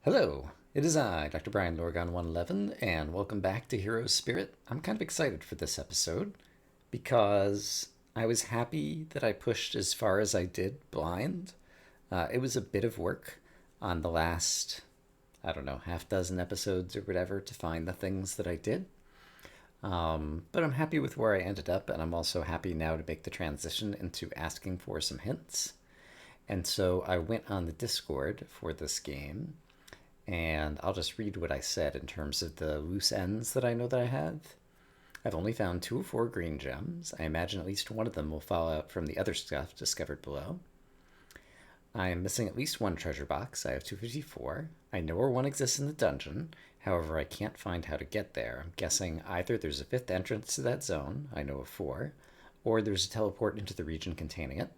Hello, it is I, Dr. Brian Lorgon 111, and welcome back to Hero's Spirit. I'm kind of excited for this episode because I was happy that I pushed as far as I did blind. It was a bit of work on the last, I don't know, half dozen episodes or whatever to find the things that I did. But I'm happy with where I ended up, and I'm also happy now to make the transition into asking for some hints. And so I went on the Discord for this game and I'll just read what I said in terms of the loose ends that I know that I have. I've only found 2 of 4 green gems. I imagine at least one of them will fall out from the other stuff discovered below. I am missing at least one treasure box. I have 254. I know where one exists in the dungeon. However, I can't find how to get there. I'm guessing either there's a 5th entrance to that zone, I know of 4, or there's a teleport into the region containing it.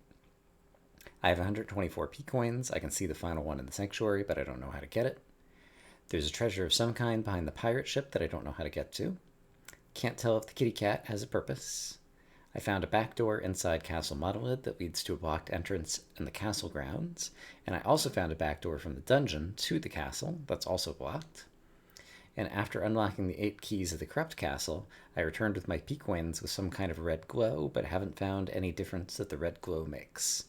I have 124 P coins. I can see the final one in the sanctuary, but I don't know how to get it. There's a treasure of some kind behind the pirate ship that I don't know how to get to. Can't tell if the kitty cat has a purpose. I found a back door inside Castle Monolith that leads to a blocked entrance in the castle grounds, and I also found a back door from the dungeon to the castle that's also blocked. And after unlocking the 8 keys of the corrupt castle, I returned with my P coins with some kind of red glow, but haven't found any difference that the red glow makes.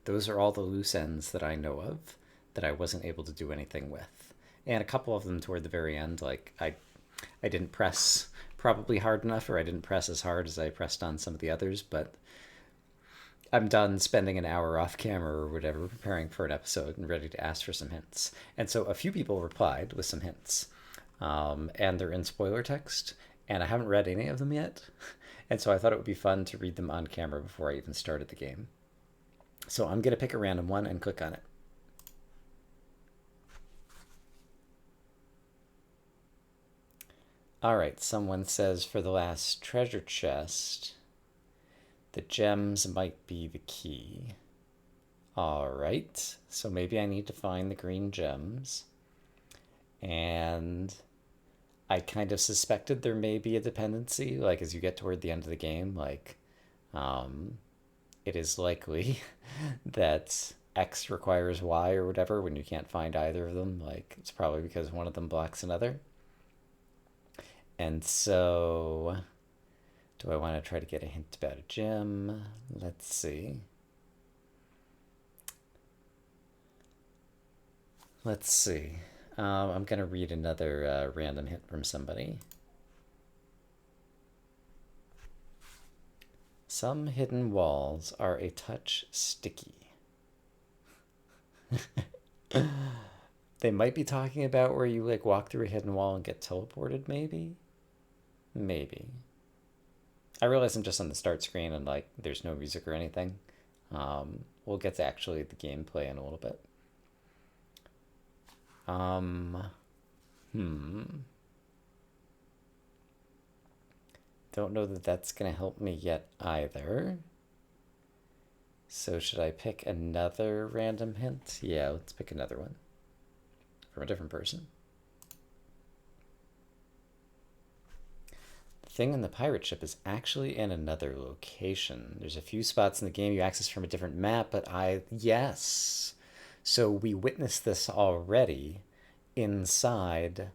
Those are all the loose ends that I know of that I wasn't able to do anything with. And a couple of them toward the very end, like I didn't press probably hard enough, or I didn't press as hard as I pressed on some of the others, but I'm done spending an hour off camera or whatever preparing for an episode and ready to ask for some hints. And so a few people replied with some hints, and they're in spoiler text, and I haven't read any of them yet. And so I thought it would be fun to read them on camera before I even started the game. So I'm going to pick a random one and click on it. All right, someone says for the last treasure chest, the gems might be the key. All right, so maybe I need to find the green gems. And I kind of suspected there may be a dependency, like as you get toward the end of the game, like um, it is likely that X requires Y or whatever when you can't find either of them. Like it's probably because one of them blocks another. And so, do I want to try to get a hint about a gem? Let's see. Let's see. I'm going to read another random hint from somebody. Some hidden walls are a touch sticky. They might be talking about where you like walk through a hidden wall and get teleported, maybe? Maybe. I realize I'm just on the start screen and like there's no music or anything. We'll get to actually the gameplay in a little bit. Um, hmm. Don't know that that's going to help me yet either. So should I pick another random hint? Yeah, let's pick another one from a different person. The thing in the pirate ship is actually in another location. There's a few spots in the game you access from a different map, but yes. So we witnessed this already inside.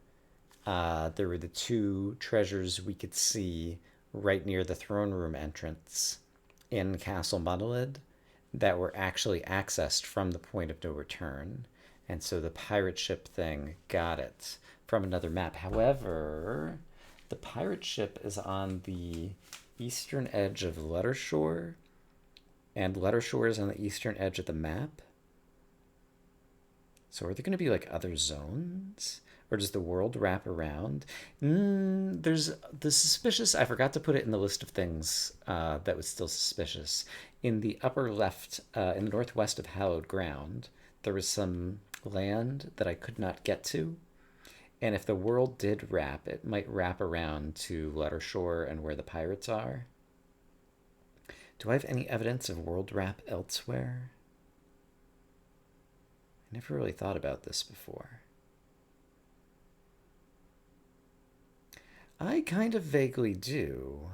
There were the 2 treasures we could see right near the throne room entrance in Castle Monolith that were actually accessed from the point of no return. And so the pirate ship thing got it from another map. However, the pirate ship is on the eastern edge of Lettershore, and Lettershore is on the eastern edge of the map. So are there going to be like other zones? Or does the world wrap around? There's the suspicious. I forgot to put it in the list of things that was still suspicious. In the upper left, in the northwest of Hallowed Ground, there was some land that I could not get to. And if the world did wrap, it might wrap around to Lettershore and where the pirates are. Do I have any evidence of world wrap elsewhere? I never really thought about this before. I kind of vaguely do.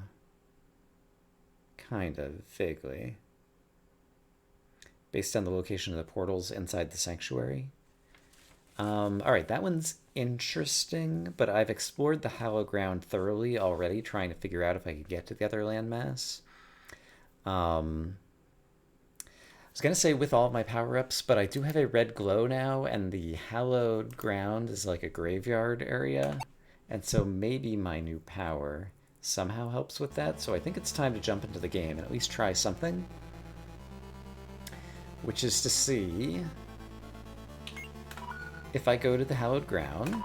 Kind of vaguely. Based on the location of the portals inside the sanctuary. Alright, that one's interesting, but I've explored the Hallowed Ground thoroughly already, trying to figure out if I could get to the other landmass. Um, I was gonna say with all of my power-ups, but I do have a red glow now, and the Hallowed Ground is like a graveyard area, and so maybe my new power somehow helps with that, so I think it's time to jump into the game and at least try something, which is to see if I go to the Hallowed Ground,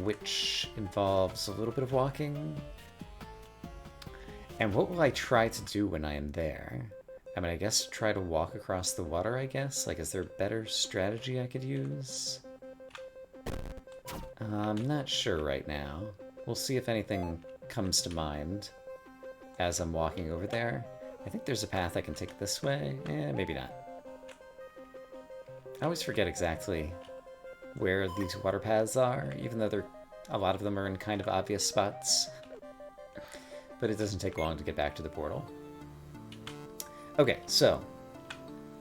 which involves a little bit of walking. And what will I try to do when I am there? I mean, I guess try to walk across the water, I guess? Like, is there a better strategy I could use? I'm not sure right now. We'll see if anything comes to mind as I'm walking over there. I think there's a path I can take this way. Maybe not. I always forget exactly where these water paths are, even though a lot of them are in kind of obvious spots. But it doesn't take long to get back to the portal. Okay, so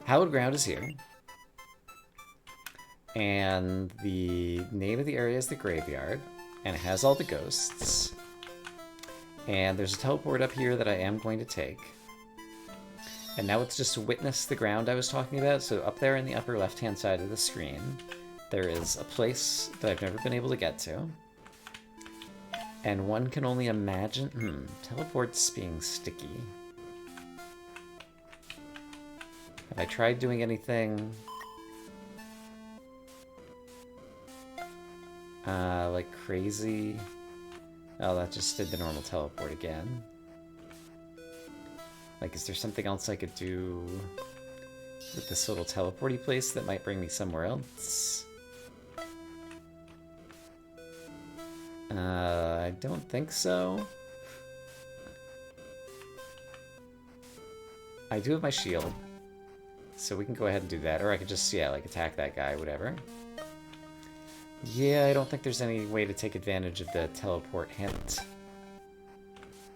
Hallowed Ground is here. And the name of the area is the Graveyard, and it has all the ghosts. And there's a teleport up here that I am going to take. And now it's just to witness the ground I was talking about. So up there in the upper left-hand side of the screen, there is a place that I've never been able to get to. And one can only imagine... teleports being sticky. Have I tried doing anything... like crazy? Oh, that just did the normal teleport again. Like, is there something else I could do with this little teleporty place that might bring me somewhere else? I don't think so. I do have my shield, so we can go ahead and do that. Or I could just, yeah, like attack that guy, whatever. Yeah, I don't think there's any way to take advantage of the teleport hint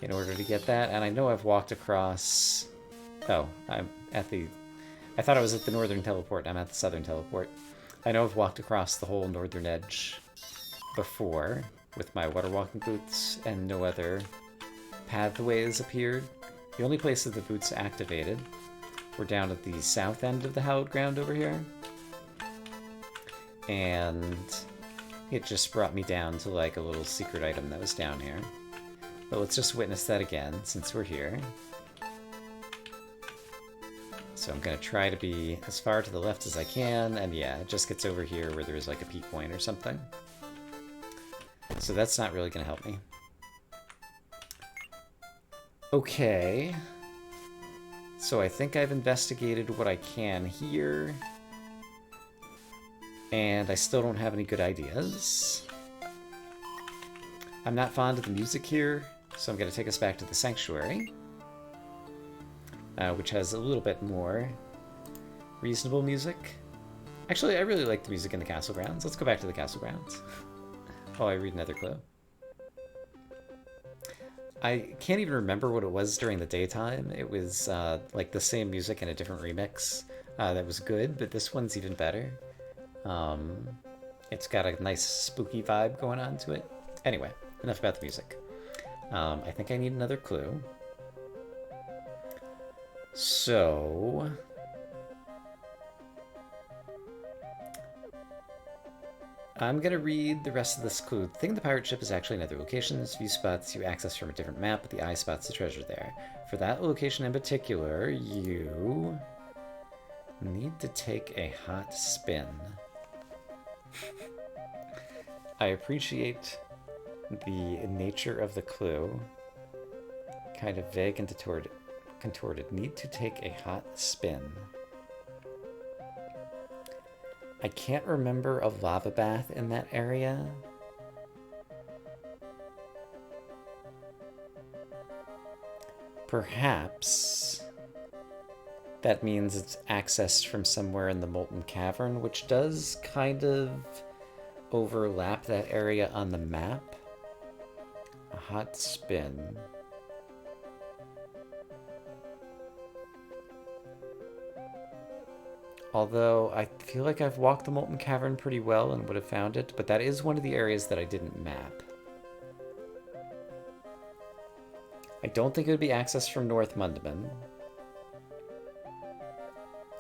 in order to get that. And I know I've walked across... Oh, I'm at the... I thought I was at the northern teleport. I'm at the southern teleport. I know I've walked across the whole northern edge before with my water walking boots, and no other pathways appeared. The only places the boots activated were down at the south end of the Hallowed Ground over here. And it just brought me down to like a little secret item that was down here. But let's just witness that again, since we're here. So I'm gonna try to be as far to the left as I can, and yeah, it just gets over here where there's like a peak point or something. So that's not really gonna help me. Okay. So I think I've investigated what I can here. And I still don't have any good ideas. I'm not fond of the music here, so I'm going to take us back to the Sanctuary, which has a little bit more reasonable music. Actually, I really like the music in the Castle Grounds. Let's go back to the Castle Grounds while I read another clue. I can't even remember what it was during the daytime. It was like the same music in a different remix that was good, but this one's even better. It's got a nice spooky vibe going on to it. Anyway, enough about the music. I think I need another clue. So... I'm going to read the rest of this clue. The thing in the pirate ship is actually in other locations. View spots you access from a different map, but the eye spots the treasure there. For that location in particular, you need to take a hot spin. I appreciate the nature of the clue. Kind of vague and contorted. Need to take a hot spin. I can't remember a lava bath in that area. Perhaps that means it's accessed from somewhere in the Molten Cavern, which does kind of overlap that area on the map. A hot spin. Although I feel like I've walked the Molten Cavern pretty well and would have found it, but that is one of the areas that I didn't map. I don't think it would be accessed from North Mundman.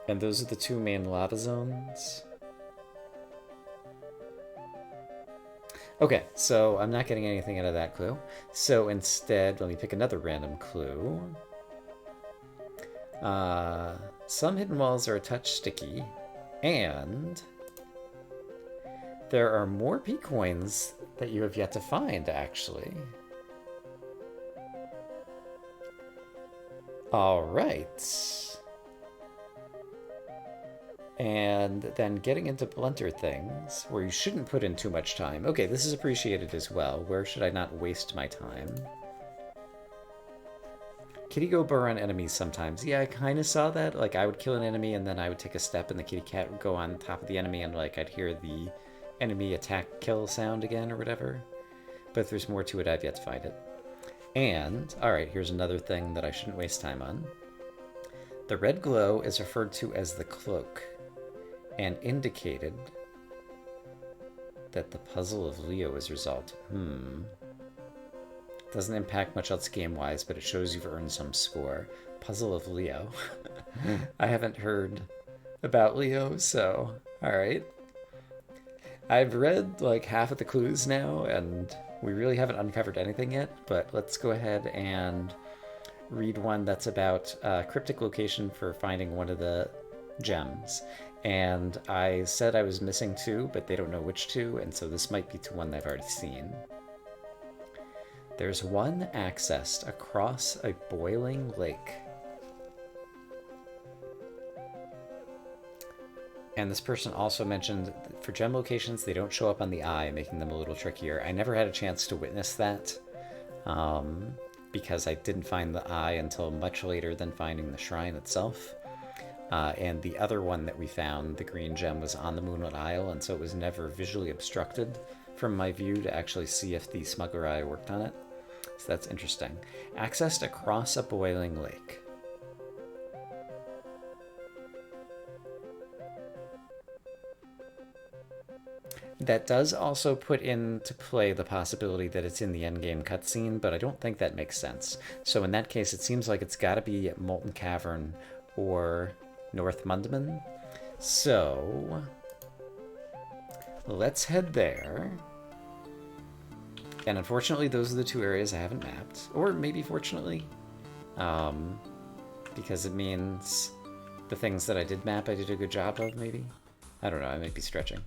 And those are the two main lava zones. Okay, so I'm not getting anything out of that clue. So instead, let me pick another random clue. Some hidden walls are a touch sticky, and there are more P-coins that you have yet to find, actually. All right. And then getting into blunter things, where you shouldn't put in too much time. Okay, this is appreciated as well. Where should I not waste my time? Kitty go burr on enemies sometimes. Yeah, I kind of saw that. Like, I would kill an enemy, and then I would take a step, and the kitty cat would go on top of the enemy, and, like, I'd hear the enemy attack kill sound again or whatever. But if there's more to it, I've yet to find it. And, alright, here's another thing that I shouldn't waste time on. The red glow is referred to as the cloak, and indicated that the puzzle of Leo is resolved. Doesn't impact much else game-wise, but it shows you've earned some score. Puzzle of Leo. I haven't heard about Leo, so alright. I've read like half of the clues now, and we really haven't uncovered anything yet, but let's go ahead and read one that's about a cryptic location for finding one of the gems. And I said I was missing two, but they don't know which two, and so this might be to one they've already seen. There's one accessed across a boiling lake. And this person also mentioned for gem locations, they don't show up on the eye, making them a little trickier. I never had a chance to witness that because I didn't find the eye until much later than finding the shrine itself. And the other one that we found, the green gem, was on the Moonlit Isle, and so it was never visually obstructed from my view to actually see if the smuggler eye worked on it. So that's interesting. Accessed across a boiling lake. That does also put into play the possibility that it's in the endgame cutscene, but I don't think that makes sense. So in that case, it seems like it's got to be Molten Cavern or North Mundman. So let's head there. And unfortunately, those are the two areas I haven't mapped. Or maybe fortunately. Because it means the things that I did map I did a good job of, maybe? I don't know, I might be stretching.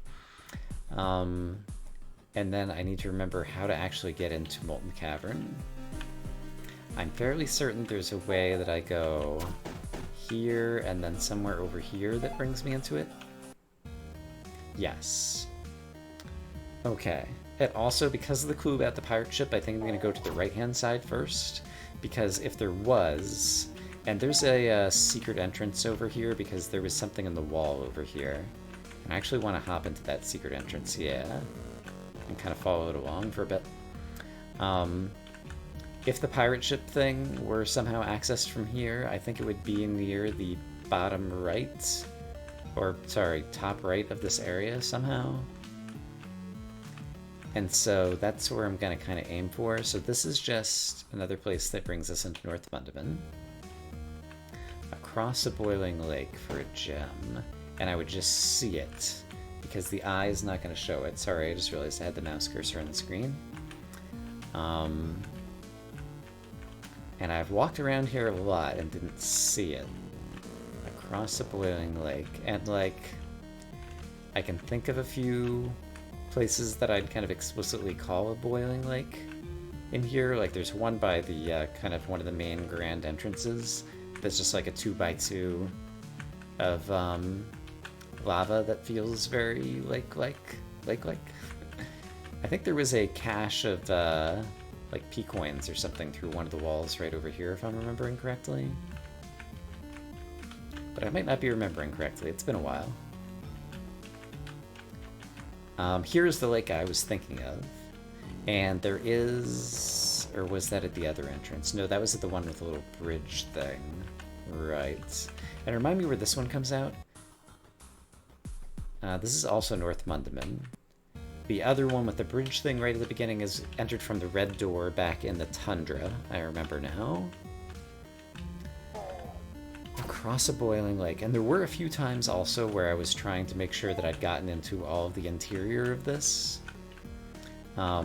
And then I need to remember how to actually get into Molten Cavern. I'm fairly certain there's a way that I go here and then somewhere over here that brings me into it. Yes. Okay. And also, because of the clue about the pirate ship, I think I'm going to go to the right-hand side first. Because if there was... And there's a secret entrance over here because there was something in the wall over here. And I actually want to hop into that secret entrance, yeah. And kind of follow it along for a bit. If the pirate ship thing were somehow accessed from here, I think it would be near the bottom right. Or, sorry, top right of this area somehow. And so that's where I'm going to kind of aim for. So this is just another place that brings us into North Mundman. Across a boiling lake for a gem. And I would just see it, because the eye is not going to show it. Sorry, I just realized I had the mouse cursor on the screen. And I've walked around here a lot and didn't see it. Across a boiling lake. And, like, I can think of a few places that I'd kind of explicitly call a boiling lake in here. Like, there's one by the, kind of one of the main grand entrances. That's just like a 2x2 of, lava that feels very lake-like. I think there was a cache of like P-coins or something through one of the walls right over here, if I'm remembering correctly. But I might not be remembering correctly. It's been a while. Here's the lake I was thinking of. And there is... Or was that at the other entrance? No, that was at the one with the little bridge thing. Right. And remind me where this one comes out? This is also North Mundaman. The other one with the bridge thing right at the beginning is entered from the red door back in the tundra. I remember now. Across a boiling lake. And there were a few times also where I was trying to make sure that I'd gotten into all of the interior of this.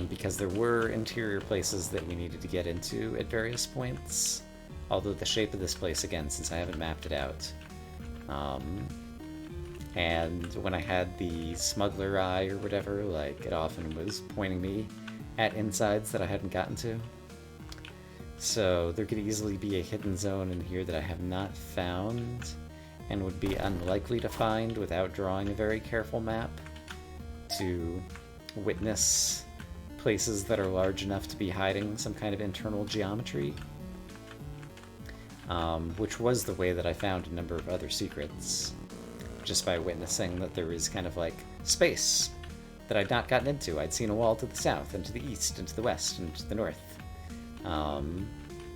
Because there were interior places that we needed to get into at various points. Although the shape of this place, again, since I haven't mapped it out. And when I had the smuggler eye or whatever, like, it often was pointing me at insides that I hadn't gotten to. So there could easily be a hidden zone in here that I have not found and would be unlikely to find without drawing a very careful map to witness places that are large enough to be hiding some kind of internal geometry. Which was the way that I found a number of other secrets, just by witnessing that there was kind of like space that I'd not gotten into. I'd seen a wall to the south and to the east and to the west and to the north,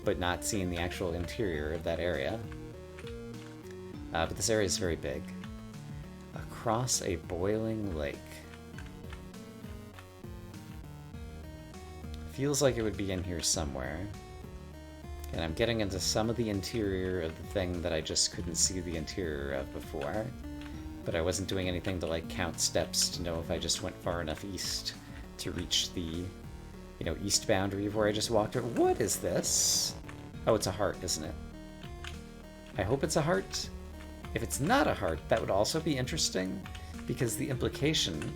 but not seeing the actual interior of that area. But this area is very big. Across a boiling lake. Feels like it would be in here somewhere. And I'm getting into some of the interior of the thing that I just couldn't see the interior of before. But I wasn't doing anything to, like, count steps to know if I just went far enough east to reach the, east boundary of where I just walked over. What is this? Oh, it's a heart, isn't it? I hope it's a heart. If it's not a heart, that would also be interesting, because the implication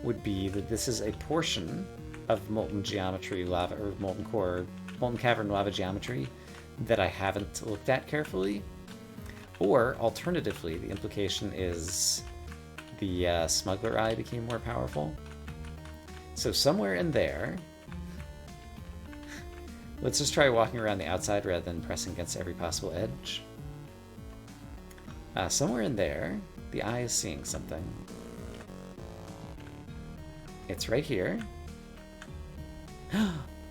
would be that this is a portion of molten geometry lava, or molten cavern lava geometry that I haven't looked at carefully. Or, alternatively, the implication is the smuggler eye became more powerful. So somewhere in there, let's just try walking around the outside rather than pressing against every possible edge. Somewhere in there, the eye is seeing something. It's right here.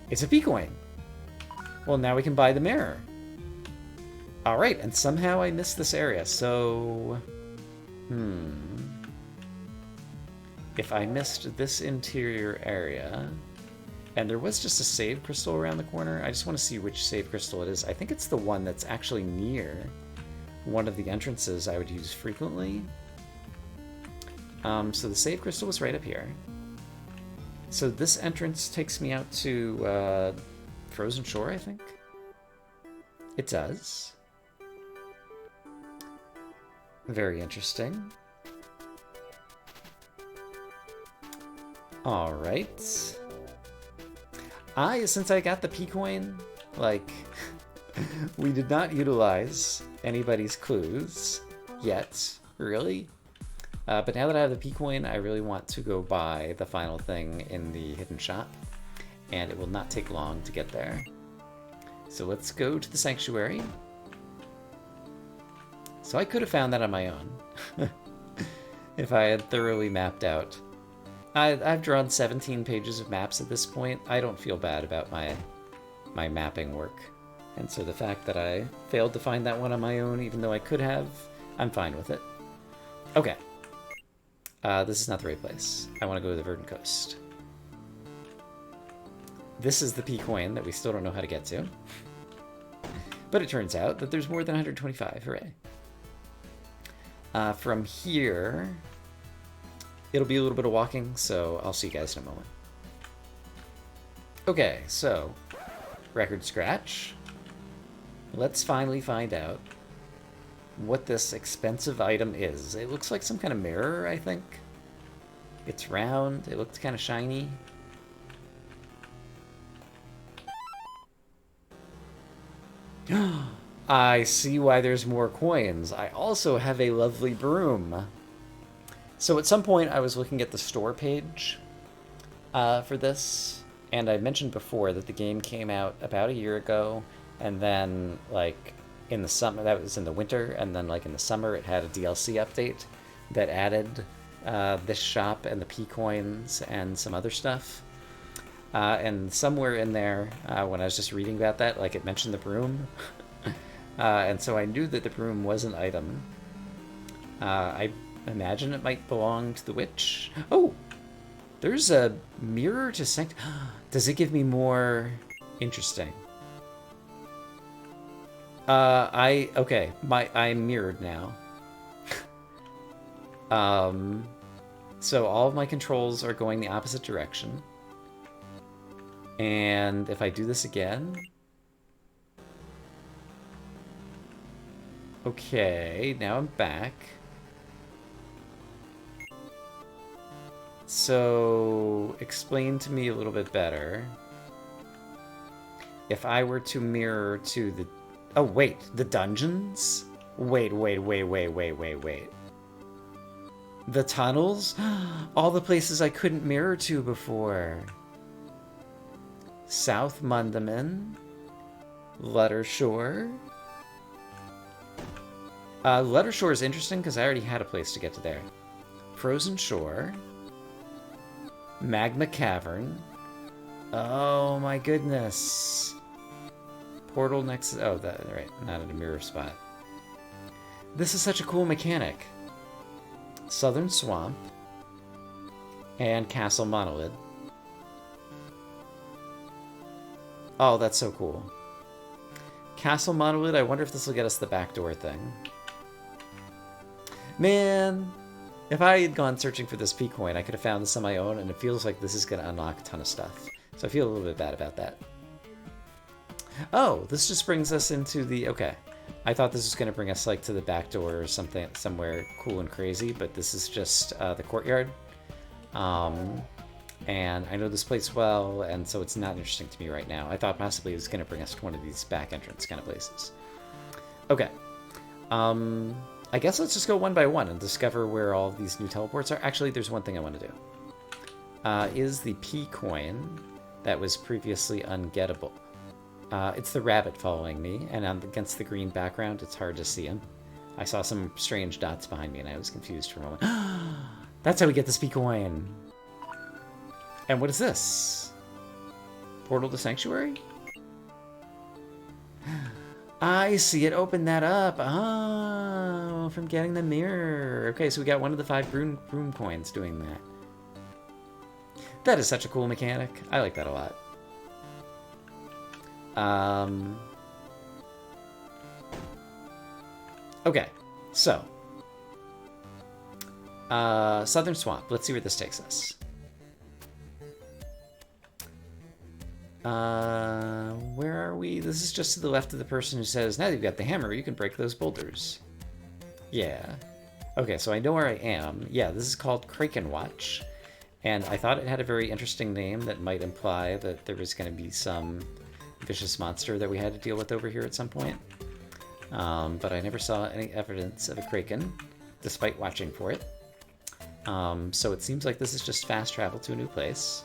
It's a P-coin! Well, now we can buy the mirror. Alright, and somehow I missed this area, so... If I missed this interior area... And there was just a save crystal around the corner. I just want to see which save crystal it is. I think it's the one that's actually near one of the entrances I would use frequently. So the save crystal was right up here. So this entrance takes me out to Frozen Shore, I think? It does. Very interesting. Alright. Since I got the P-coin, like, we did not utilize anybody's clues yet, really. But now that I have the P-coin, I really want to go buy the final thing in the hidden shop, and it will not take long to get there. So let's go to the sanctuary. So I could have found that on my own, if I had thoroughly mapped out. I've drawn 17 pages of maps at this point. I don't feel bad about my mapping work. And so the fact that I failed to find that one on my own, even though I could have, I'm fine with it. Okay. This is not the right place. I want to go to the Verdant Coast. This is the P-coin that we still don't know how to get to. But it turns out that there's more than 125. Hooray. From here, it'll be a little bit of walking, so I'll see you guys in a moment. Okay, so, record scratch. Let's finally find out what this expensive item is. It looks like some kind of mirror, I think. It's round, it looks kind of shiny. I see why there's more coins. I also have a lovely broom. So at some point I was looking at the store page for this, and I mentioned before that the game came out about a year ago, and then like in the summer, that was in the winter, and then like in the summer it had a DLC update that added this shop and the P-coins and some other stuff. And somewhere in there, when I was just reading about that, like it mentioned the broom. And so I knew that the broom was an item. I imagine it might belong to the witch. Oh, there's a mirror to sanct. Does it give me more? Interesting. Okay. I'm mirrored now. So all of my controls are going the opposite direction. And if I do this again... Okay, now I'm back. So, explain to me a little bit better. If I were to mirror to the... Oh, wait, the dungeons? Wait. The tunnels? All the places I couldn't mirror to before. South Mundaman. Luttershore. Luttershore is interesting because I already had a place to get to there. Frozen Shore. Magma Cavern. Oh my goodness. Portal next... Oh, that right. Not at a mirror spot. This is such a cool mechanic. Southern Swamp. And Castle Monolith. Oh, that's so cool. Castle Monolith, I wonder if this will get us the backdoor thing. Man, if I had gone searching for this P-Coin, I could have found this on my own, and it feels like this is going to unlock a ton of stuff. So I feel a little bit bad about that. Oh, this just brings us into the... Okay. I thought this was going to bring us like to the back door or something, somewhere cool and crazy, but this is just the courtyard. And I know this place well, and so it's not interesting to me right now. I thought possibly it was going to bring us to one of these back entrance kind of places. Okay. I guess let's just go one by one and discover where all of these new teleports are. Actually, there's one thing I want to do. Is the P-Coin that was previously ungettable. It's the rabbit following me, and against the green background, it's hard to see him. I saw some strange dots behind me, and I was confused for a moment. That's how we get this P-Coin! And what is this? Portal to Sanctuary? I see it. Open that up. Oh, from getting the mirror. Okay, so we got one of the 5 room coins doing that. That is such a cool mechanic. I like that a lot. Okay, so. Southern Swamp. Let's see where this takes us. Where are we? This is just to the left of the person who says, now that you've got the hammer, you can break those boulders. Yeah. Okay, so I know where I am. Yeah, this is called Kraken Watch. And I thought it had a very interesting name that might imply that there was going to be some vicious monster that we had to deal with over here at some point. But I never saw any evidence of a Kraken, despite watching for it. So it seems like this is just fast travel to a new place.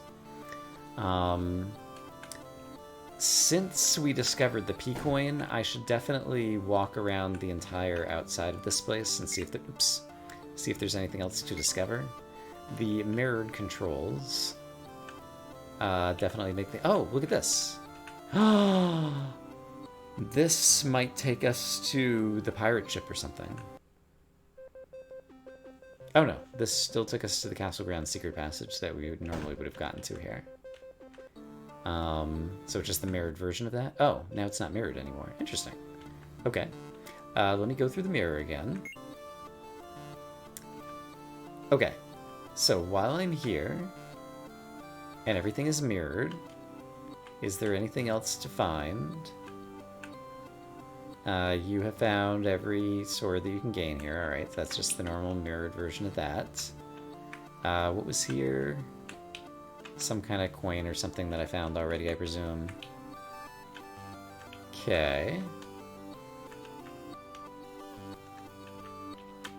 Since we discovered the P-Coin, I should definitely walk around the entire outside of this place and see if there's anything else to discover. The mirrored controls definitely make the... Oh, look at this. This might take us to the pirate ship or something. Oh no, this still took us to the Castle Ground secret passage that we normally would have gotten to here. So it's just the mirrored version of that? Oh, now it's not mirrored anymore. Interesting. Okay. Let me go through the mirror again. Okay. So while I'm here, and everything is mirrored, is there anything else to find? You have found every sword that you can gain here. Alright, so that's just the normal mirrored version of that. What was here? Some kind of coin or something that I found already, I presume. Okay.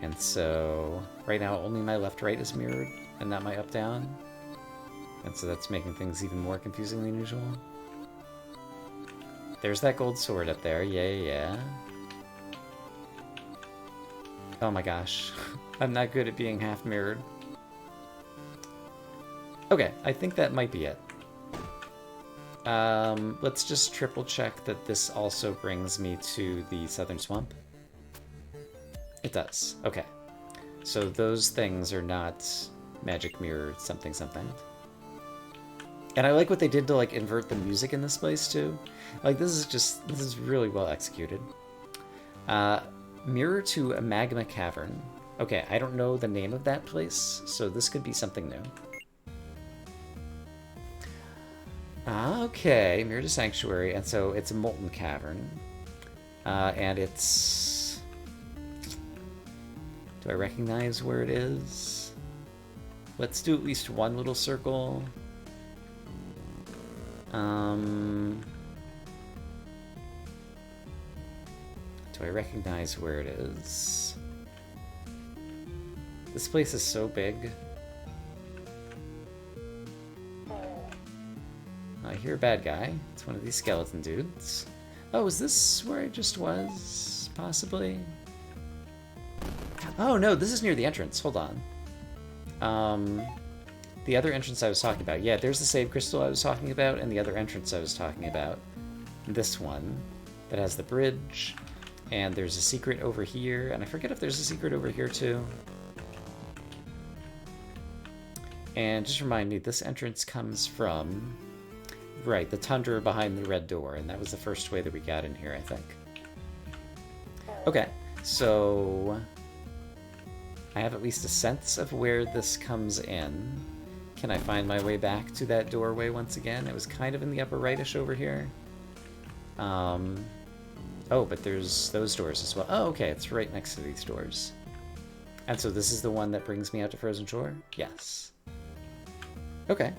And so, right now only my left-right is mirrored, and not my up-down. And so that's making things even more confusing than usual. There's that gold sword up there, yeah. Oh my gosh. I'm not good at being half-mirrored. Okay, I think that might be it. Let's just triple check that this also brings me to the Southern Swamp. It does. Okay. So those things are not magic mirror something something. And I like what they did to like invert the music in this place too. Like this is really well executed. Mirror to a magma cavern. Okay, I don't know the name of that place, so this could be something new. Okay, Mirror to Sanctuary, and so it's a molten cavern. And it's... Do I recognize where it is? Let's do at least one little circle. Do I recognize where it is? This place is so big. I hear a bad guy. It's one of these skeleton dudes. Oh, is this where I just was? Possibly? Oh no, this is near the entrance. Hold on. The other entrance I was talking about. Yeah, there's the save crystal I was talking about, and the other entrance I was talking about. This one that has the bridge, and there's a secret over here, and I forget if there's a secret over here too. And just remind me, this entrance comes from, right, the tundra behind the red door, and that was the first way that we got in here, I think. Okay, so I have at least a sense of where this comes in. Can I find my way back to that doorway once again? It was kind of in the upper rightish over here. Oh, but there's those doors as well. Oh, okay, it's right next to these doors. And so this is the one that brings me out to Frozen Shore? Yes. Okay.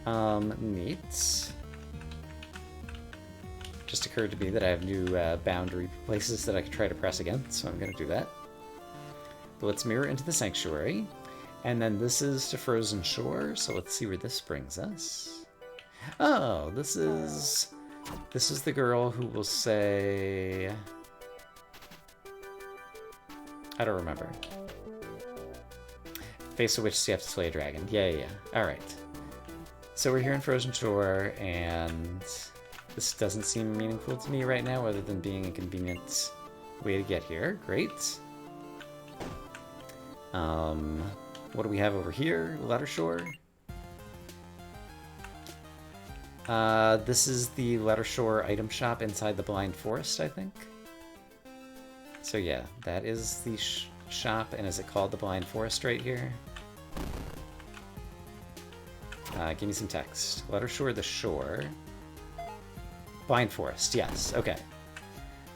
Neat. Just occurred to me that I have new boundary places that I could try to press against, so I'm going to do that. But let's mirror into the Sanctuary. And then this is to Frozen Shore, so let's see where this brings us. Oh, this is the girl who will say... I don't remember. Face of which you have to slay a dragon. Yeah. Alright. So we're here in Frozen Shore, and this doesn't seem meaningful to me right now, other than being a convenient way to get here. Great. What do we have over here? Lettershore. This is the Lettershore item shop inside the Blind Forest, I think. So yeah, that is the shop, and is it called the Blind Forest right here? Give me some text. Lettershore, the shore. Blind Forest, yes, okay.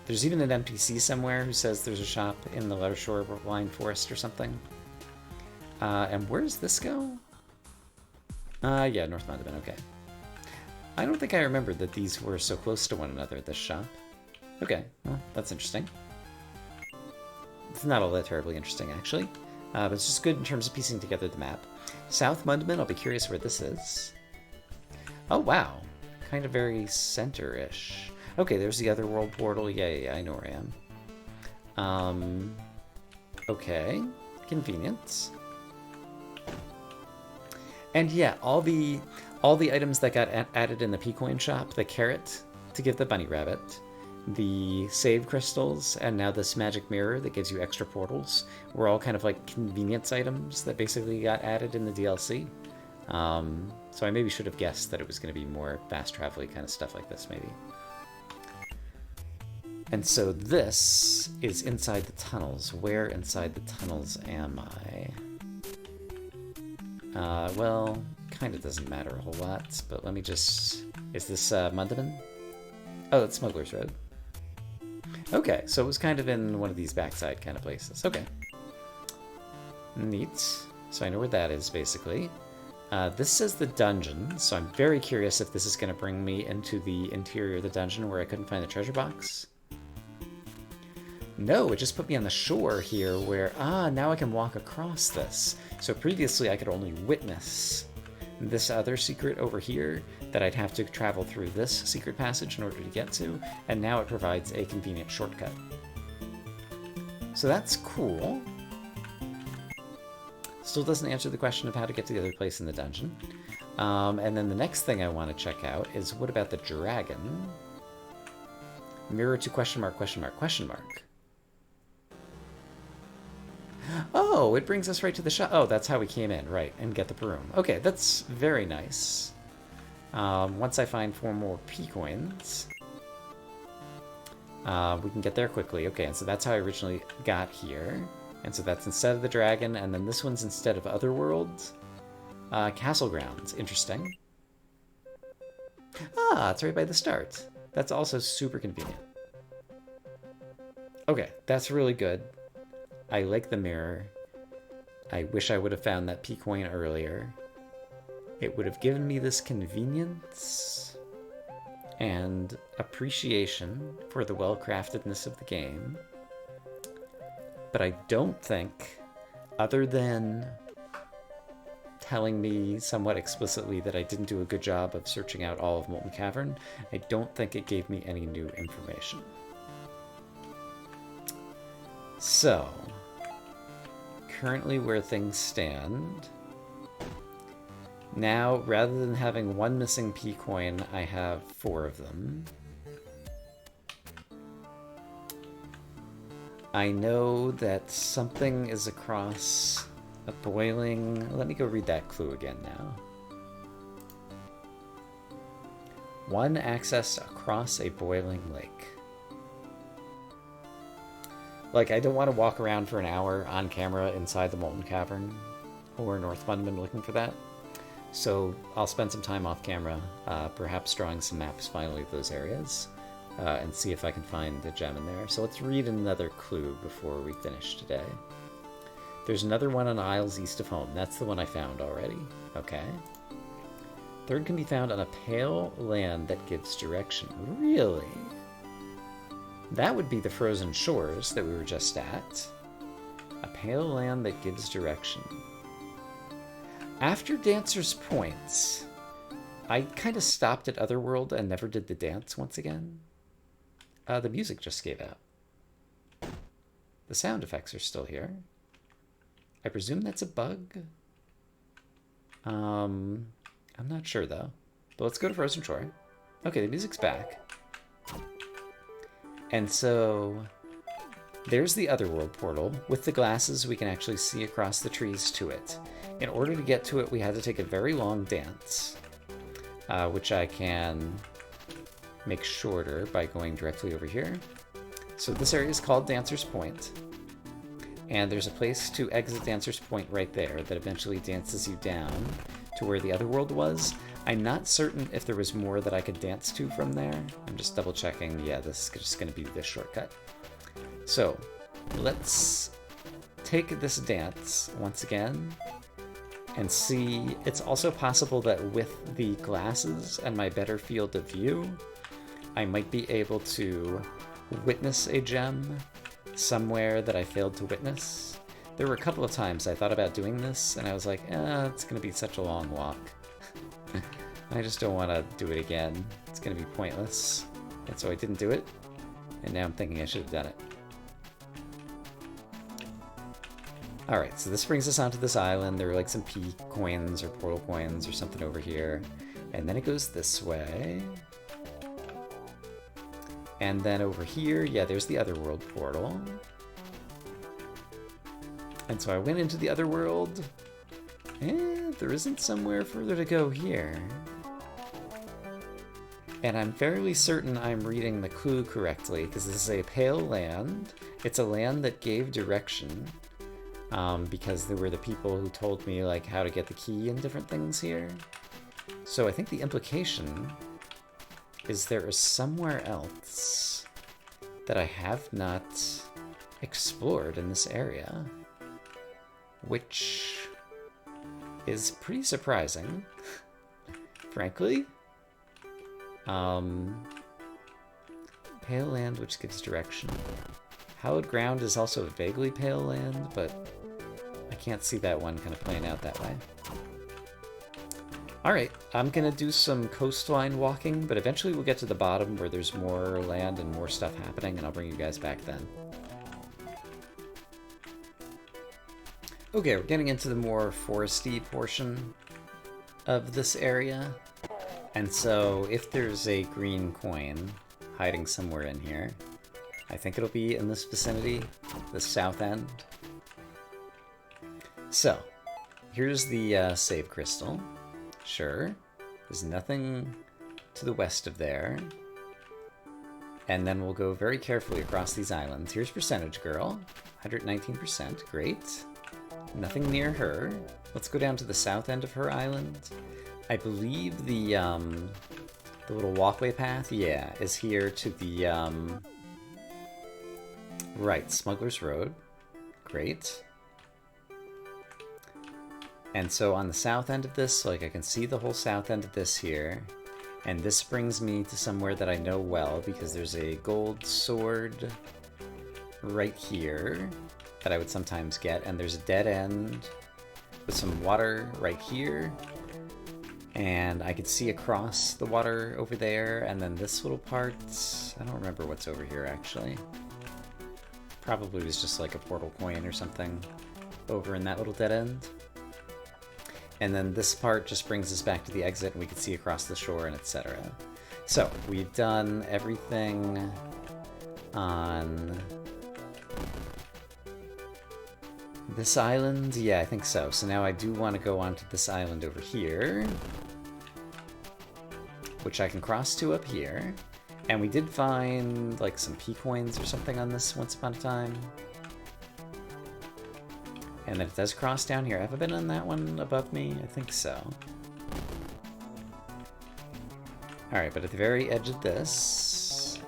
There's even an NPC somewhere who says there's a shop in the Lettershore Blind Forest or something. And where does this go? Yeah, North Mundman, okay. I don't think I remembered that these were so close to one another at this shop. Okay, well, that's interesting. It's not all that terribly interesting, actually. But it's just good in terms of piecing together the map. South Mundman, I'll be curious where this is. Oh, wow. Kind of very center-ish. Okay, there's the other world portal. Yeah, I know where I am. Okay. Convenient. And yeah, all the items that got added in the P-Coin shop, the carrot to give the bunny rabbit, the save crystals, and now this magic mirror that gives you extra portals, were all kind of like convenience items that basically got added in the DLC. So I maybe should have guessed that it was going to be more fast travel-y kind of stuff like this, maybe. And so this is inside the tunnels. Where inside the tunnels am I? Well, kind of doesn't matter a whole lot, but let me just... Is this Mundman? Oh, it's Smuggler's Road. Okay, so it was kind of in one of these backside kind of places. Okay. Neat. So I know where that is, basically. This says the dungeon, so I'm very curious if this is going to bring me into the interior of the dungeon where I couldn't find the treasure box. No, it just put me on the shore here where, now I can walk across this. So previously I could only witness this other secret over here that I'd have to travel through this secret passage in order to get to, and now it provides a convenient shortcut. So that's cool. Still doesn't answer the question of how to get to the other place in the dungeon. And then the next thing I want to check out is, what about the dragon? Mirror to question mark, question mark, question mark. Oh, it brings us right to the shop. Oh, that's how we came in, right, and get the broom. Okay, that's very nice. Once I find 4 more P-coins, we can get there quickly. Okay, and so that's how I originally got here. And so that's instead of the dragon, and then this one's instead of Otherworlds. Castle Grounds. Interesting. Ah, it's right by the start. That's also super convenient. Okay, that's really good. I like the mirror. I wish I would have found that P-coin earlier. It would have given me this convenience and appreciation for the well-craftedness of the game. But I don't think, other than telling me somewhat explicitly that I didn't do a good job of searching out all of Molten Cavern, I don't think it gave me any new information. So, currently where things stand, now rather than having 1 missing P-coin, I have 4 of them. I know that something is across a boiling... Let me go read that clue again now. 1 access across a boiling lake. Like, I don't want to walk around for an hour on camera inside the Molten Cavern or North London looking for that. So I'll spend some time off camera, perhaps drawing some maps finally of those areas, and see if I can find a gem in there. So let's read another clue before we finish today. There's another one on Isles east of home. That's the one I found already. Okay. 3rd can be found on a pale land that gives direction. Really? That would be the frozen shores that we were just at. A pale land that gives direction. After Dancer's Points, I kind of stopped at Otherworld and never did the dance once again. The music just gave out. The sound effects are still here. I presume that's a bug? I'm not sure though. But let's go to Frozen Shore. Okay, the music's back. And so there's the Otherworld portal. With the glasses, we can actually see across the trees to it. In order to get to it, we had to take a very long dance, which I can make shorter by going directly over here. So this area is called Dancer's Point. And there's a place to exit Dancer's Point right there that eventually dances you down to where the Otherworld was. I'm not certain if there was more that I could dance to from there. I'm just double checking. Yeah, this is just going to be this shortcut. So let's take this dance once again and see. It's also possible that with the glasses and my better field of view, I might be able to witness a gem somewhere that I failed to witness. There were a couple of times I thought about doing this and I was like, it's going to be such a long walk. I just don't want to do it again. It's going to be pointless. And so I didn't do it. And now I'm thinking I should have done it. Alright, so this brings us onto this island. There are like some P coins or portal coins or something over here. And then it goes this way. And then over here, yeah, there's the Otherworld portal. And so I went into the Otherworld. And there isn't somewhere further to go here. And I'm fairly certain I'm reading the clue correctly, because this is a pale land. It's a land that gave direction, because there were the people who told me like how to get the key and different things here. So I think the implication is there is somewhere else that I have not explored in this area, which is pretty surprising, frankly. Pale land which gives direction. Hallowed ground is also a vaguely pale land, but I can't see that one kind of playing out that way. Alright, I'm gonna do some coastline walking, but eventually we'll get to the bottom where there's more land and more stuff happening, and I'll bring you guys back then. Okay, we're getting into the more foresty portion of this area. And so if there's a green coin hiding somewhere in here, I think it'll be in this vicinity, the south end. So, here's the save crystal. Sure. There's nothing to the west of there. And then we'll go very carefully across these islands. Here's Percentage Girl. 119%. Great. Nothing near her. Let's go down to the south end of her island. I believe the little walkway path, yeah, is here to the, right, Smuggler's Road. Great. And so on the south end of this, like I can see the whole south end of this here. And this brings me to somewhere that I know well because there's a gold sword right here that I would sometimes get. And there's a dead end with some water right here. And I could see across the water over there. And then this little part, I don't remember what's over here actually. Probably was just like a portal coin or something over in that little dead end. And then this part just brings us back to the exit and we can see across the shore and etc. So we've done everything on this island. Yeah, I think so. So now I do want to go onto this island over here, which I can cross to up here. And we did find like some P coins or something on this once upon a time. And then it does cross down here. Have I been on that one above me? I think so. Alright, but at the very edge of this...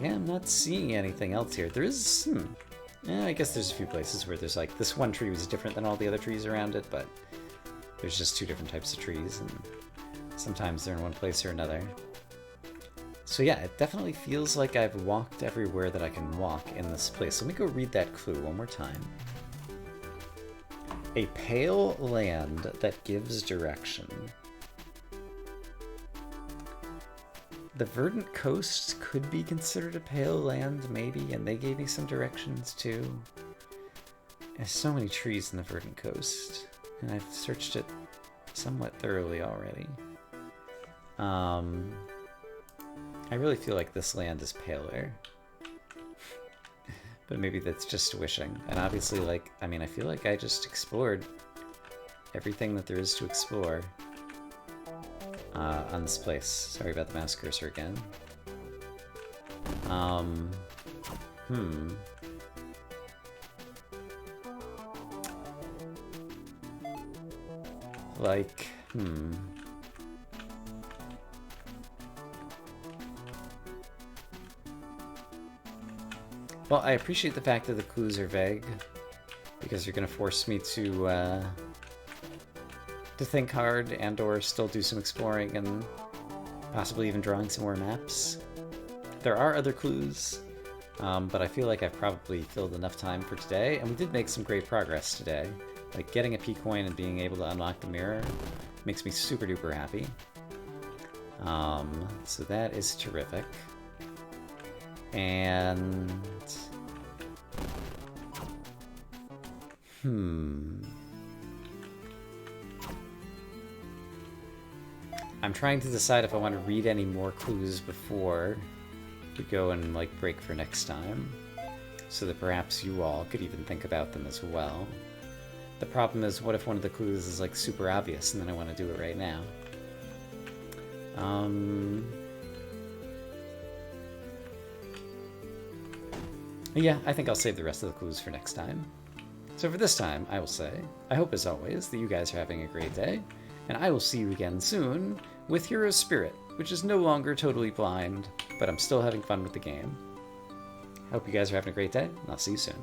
yeah, I'm not seeing anything else here. There is... yeah, I guess there's a few places where there's like... this one tree was different than all the other trees around it, but... there's just two different types of trees, and sometimes they're in one place or another. So yeah, it definitely feels like I've walked everywhere that I can walk in this place. Let me go read that clue one more time. A pale land that gives direction. The verdant coast could be considered a pale land, maybe, and they gave me some directions too. There's so many trees in the verdant coast, and I've searched it somewhat thoroughly already. I really feel like this land is paler. But maybe that's just wishing. And obviously, like, I mean, I feel like I just explored everything that there is to explore on this place. Sorry about the mouse cursor again. Like, Well, I appreciate the fact that the clues are vague, because you're going to force me to think hard and or still do some exploring and possibly even drawing some more maps. There are other clues, but I feel like I've probably filled enough time for today, and we did make some great progress today. Like, getting a P coin and being able to unlock the mirror makes me super duper happy. So that is terrific. And... I'm trying to decide if I want to read any more clues before we go and, like, break for next time, so that perhaps you all could even think about them as well. The problem is, what if one of the clues is, like, super obvious, and then I want to do it right now? Yeah, I think I'll save the rest of the clues for next time. So for this time, I will say, I hope as always that you guys are having a great day, and I will see you again soon with Hero's Spirit, which is no longer totally blind, but I'm still having fun with the game. I hope you guys are having a great day, and I'll see you soon.